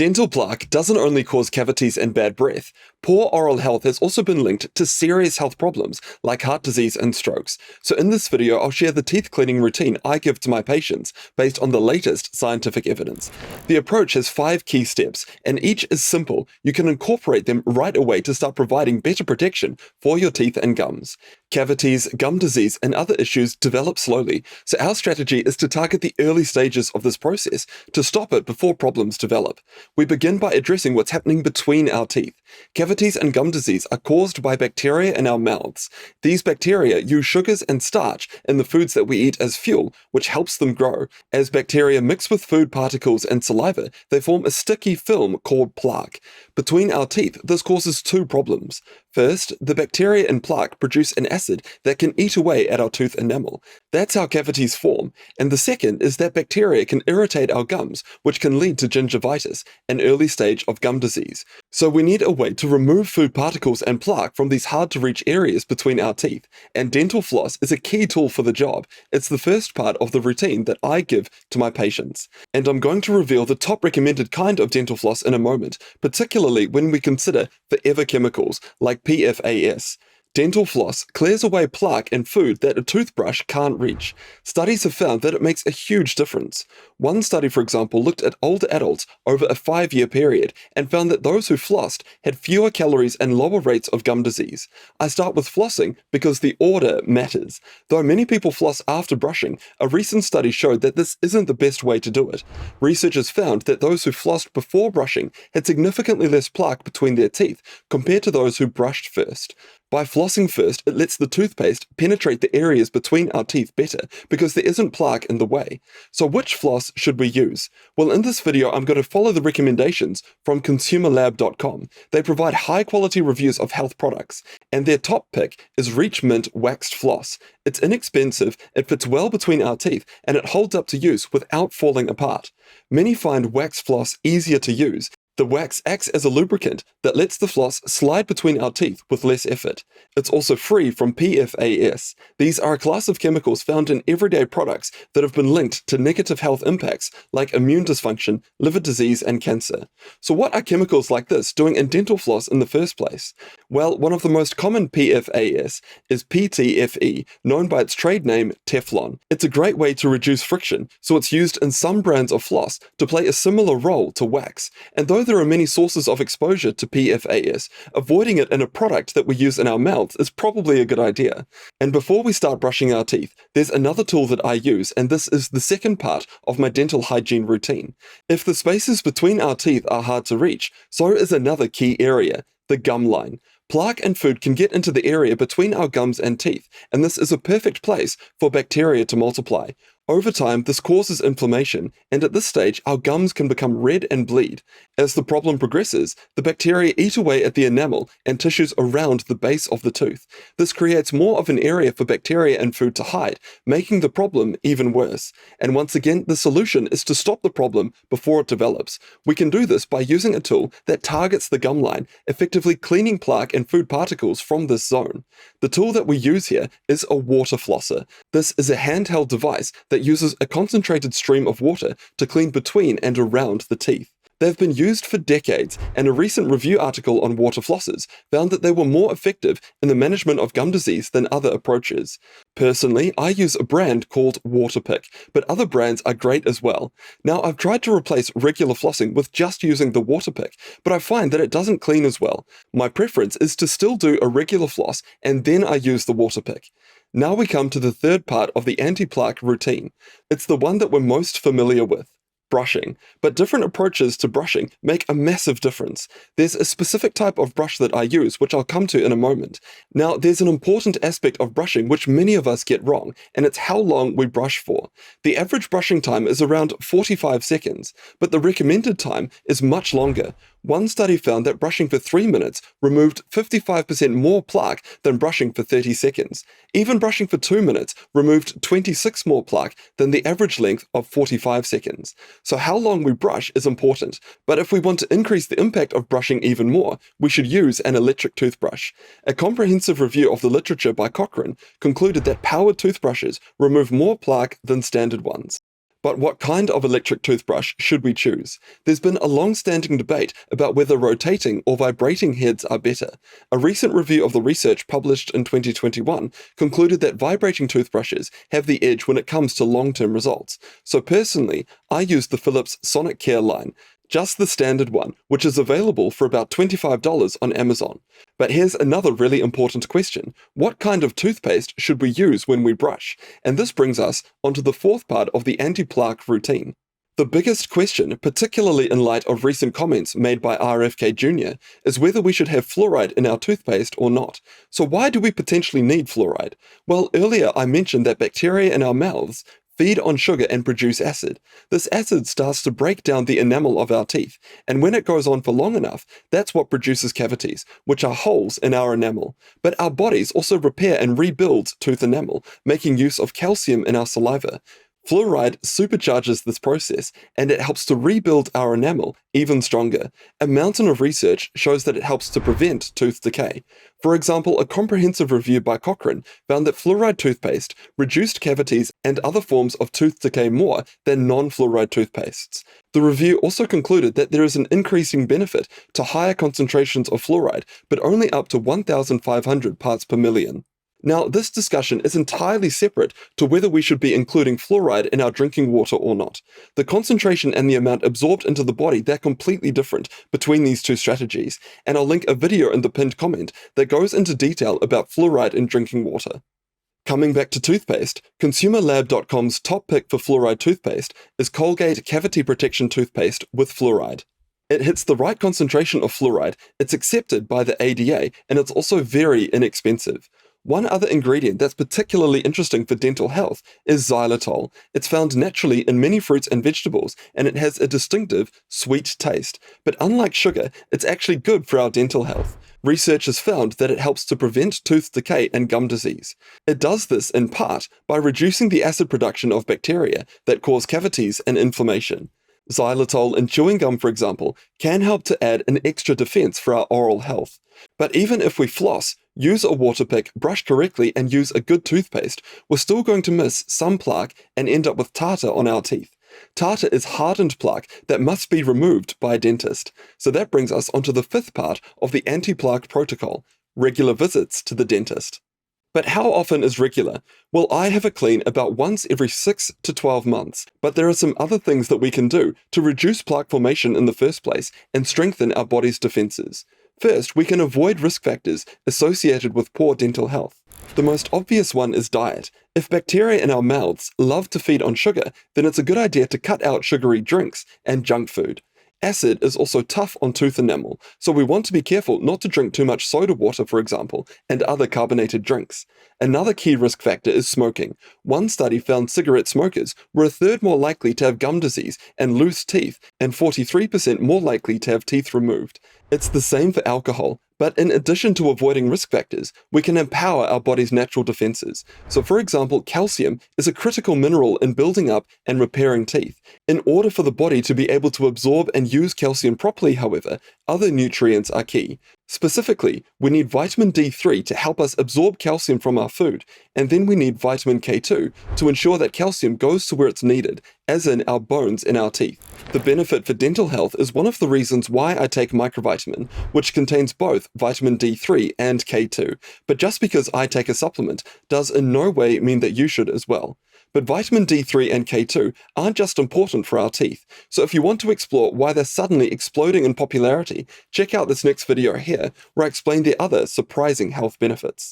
Dental plaque doesn't only cause cavities and bad breath. Poor oral health has also been linked to serious health problems like heart disease and strokes. So in this video, I'll share the teeth cleaning routine I give to my patients based on the latest scientific evidence. The approach has 5 key steps, and each is simple. You can incorporate them right away to start providing better protection for your teeth and gums. Cavities, gum disease, and other issues develop slowly, so our strategy is to target the early stages of this process to stop it before problems develop. We begin by addressing what's happening between our teeth. Cavities and gum disease are caused by bacteria in our mouths. These bacteria use sugars and starch in the foods that we eat as fuel, which helps them grow. As bacteria mix with food particles and saliva, they form a sticky film called plaque. Between our teeth, this causes 2 problems. First, the bacteria in plaque produce an acid that can eat away at our tooth enamel. That's how cavities form. And the second is that bacteria can irritate our gums, which can lead to gingivitis, an early stage of gum disease. So we need a way to remove food particles and plaque from these hard-to-reach areas between our teeth. And dental floss is a key tool for the job. It's the first part of the routine that I give to my patients. And I'm going to reveal the top recommended kind of dental floss in a moment, particularly when we consider forever chemicals like PFAS. Dental floss clears away plaque and food that a toothbrush can't reach. Studies have found that it makes a huge difference. One study, for example, looked at older adults over a 5-year period and found that those who flossed had fewer calories and lower rates of gum disease. I start with flossing because the order matters. Though many people floss after brushing, a recent study showed that this isn't the best way to do it. Researchers found that those who flossed before brushing had significantly less plaque between their teeth compared to those who brushed first. By flossing first, it lets the toothpaste penetrate the areas between our teeth better because there isn't plaque in the way. So which floss should we use? Well, in this video, I'm going to follow the recommendations from consumerlab.com. They provide high-quality reviews of health products, and their top pick is Reach Mint Waxed Floss. It's inexpensive, it fits well between our teeth, and it holds up to use without falling apart. Many find wax floss easier to use. The wax acts as a lubricant that lets the floss slide between our teeth with less effort. It's also free from PFAS. These are a class of chemicals found in everyday products that have been linked to negative health impacts like immune dysfunction, liver disease, and cancer. So what are chemicals like this doing in dental floss in the first place? Well, one of the most common PFAS is PTFE, known by its trade name Teflon. It's a great way to reduce friction, so it's used in some brands of floss to play a similar role to wax. And though there are many sources of exposure to PFAS, avoiding it in a product that we use in our mouths is probably a good idea. And before we start brushing our teeth, there's another tool that I use, and this is the second part of my dental hygiene routine. If the spaces between our teeth are hard to reach, so is another key area, the gum line. Plaque and food can get into the area between our gums and teeth, and this is a perfect place for bacteria to multiply. Over time, this causes inflammation, and at this stage, our gums can become red and bleed. As the problem progresses, the bacteria eat away at the enamel and tissues around the base of the tooth. This creates more of an area for bacteria and food to hide, making the problem even worse. And once again, the solution is to stop the problem before it develops. We can do this by using a tool that targets the gum line, effectively cleaning plaque and food particles from this zone. The tool that we use here is a water flosser. This is a handheld device that uses a concentrated stream of water to clean between and around the teeth. They've been used for decades, and a recent review article on water flossers found that they were more effective in the management of gum disease than other approaches. Personally, I use a brand called Waterpick, but other brands are great as well. Now, I've tried to replace regular flossing with just using the Waterpick, but I find that it doesn't clean as well. My preference is to still do a regular floss, and then I use the Waterpick. Now we come to the third part of the anti-plaque routine. It's the one that we're most familiar with. Brushing, but different approaches to brushing make a massive difference. There's a specific type of brush that I use, which I'll come to in a moment. Now, there's an important aspect of brushing which many of us get wrong, and it's how long we brush for. The average brushing time is around 45 seconds, but the recommended time is much longer. One study found that brushing for 3 minutes removed 55% more plaque than brushing for 30 seconds. Even brushing for 2 minutes removed 26 more plaque than the average length of 45 seconds. So how long we brush is important, but if we want to increase the impact of brushing even more, we should use an electric toothbrush. A comprehensive review of the literature by Cochrane concluded that powered toothbrushes remove more plaque than standard ones. But what kind of electric toothbrush should we choose? There's been a long-standing debate about whether rotating or vibrating heads are better. A recent review of the research published in 2021 concluded that vibrating toothbrushes have the edge when it comes to long-term results. So personally, I use the Philips Sonic Care line, just the standard one, which is available for about $25 on Amazon. But here's another really important question. What kind of toothpaste should we use when we brush? And this brings us onto the fourth part of the anti-plaque routine. The biggest question, particularly in light of recent comments made by RFK Jr., is whether we should have fluoride in our toothpaste or not. So why do we potentially need fluoride? Well, earlier I mentioned that bacteria in our mouths feed on sugar and produce acid. This acid starts to break down the enamel of our teeth, and when it goes on for long enough, that's what produces cavities, which are holes in our enamel. But our bodies also repair and rebuild tooth enamel, making use of calcium in our saliva. Fluoride supercharges this process, and it helps to rebuild our enamel even stronger. A mountain of research shows that it helps to prevent tooth decay. For example, a comprehensive review by Cochrane found that fluoride toothpaste reduced cavities and other forms of tooth decay more than non-fluoride toothpastes. The review also concluded that there is an increasing benefit to higher concentrations of fluoride, but only up to 1,500 parts per million. Now, this discussion is entirely separate to whether we should be including fluoride in our drinking water or not. The concentration and the amount absorbed into the body, they're completely different between these two strategies, and I'll link a video in the pinned comment that goes into detail about fluoride in drinking water. Coming back to toothpaste, ConsumerLab.com's top pick for fluoride toothpaste is Colgate Cavity Protection Toothpaste with fluoride. It hits the right concentration of fluoride, it's accepted by the ADA, and it's also very inexpensive. One other ingredient that's particularly interesting for dental health is xylitol. It's found naturally in many fruits and vegetables, and it has a distinctive, sweet taste. But unlike sugar, it's actually good for our dental health. Research has found that it helps to prevent tooth decay and gum disease. It does this in part by reducing the acid production of bacteria that cause cavities and inflammation. Xylitol in chewing gum, for example, can help to add an extra defense for our oral health. But even if we floss, use a water pick, brush correctly, and use a good toothpaste, we're still going to miss some plaque and end up with tartar on our teeth. Tartar is hardened plaque that must be removed by a dentist. So that brings us onto the fifth part of the anti-plaque protocol, regular visits to the dentist. But how often is regular? Well, I have a clean about once every 6 to 12 months, but there are some other things that we can do to reduce plaque formation in the first place and strengthen our body's defenses. First, we can avoid risk factors associated with poor dental health. The most obvious one is diet. If bacteria in our mouths love to feed on sugar, then it's a good idea to cut out sugary drinks and junk food. Acid is also tough on tooth enamel, so we want to be careful not to drink too much soda water, for example, and other carbonated drinks. Another key risk factor is smoking. One study found cigarette smokers were a third more likely to have gum disease and loose teeth, and 43% more likely to have teeth removed. It's the same for alcohol, but in addition to avoiding risk factors, we can empower our body's natural defenses. So for example, calcium is a critical mineral in building up and repairing teeth. In order for the body to be able to absorb and use calcium properly, however, other nutrients are key. Specifically, we need vitamin D3 to help us absorb calcium from our food, and then we need vitamin K2 to ensure that calcium goes to where it's needed, as in our bones in our teeth. The benefit for dental health is one of the reasons why I take microvitamin, which contains both vitamin D3 and K2, but just because I take a supplement does in no way mean that you should as well. But vitamin D3 and K2 aren't just important for our teeth, so if you want to explore why they're suddenly exploding in popularity, check out this next video here where I explain the other surprising health benefits.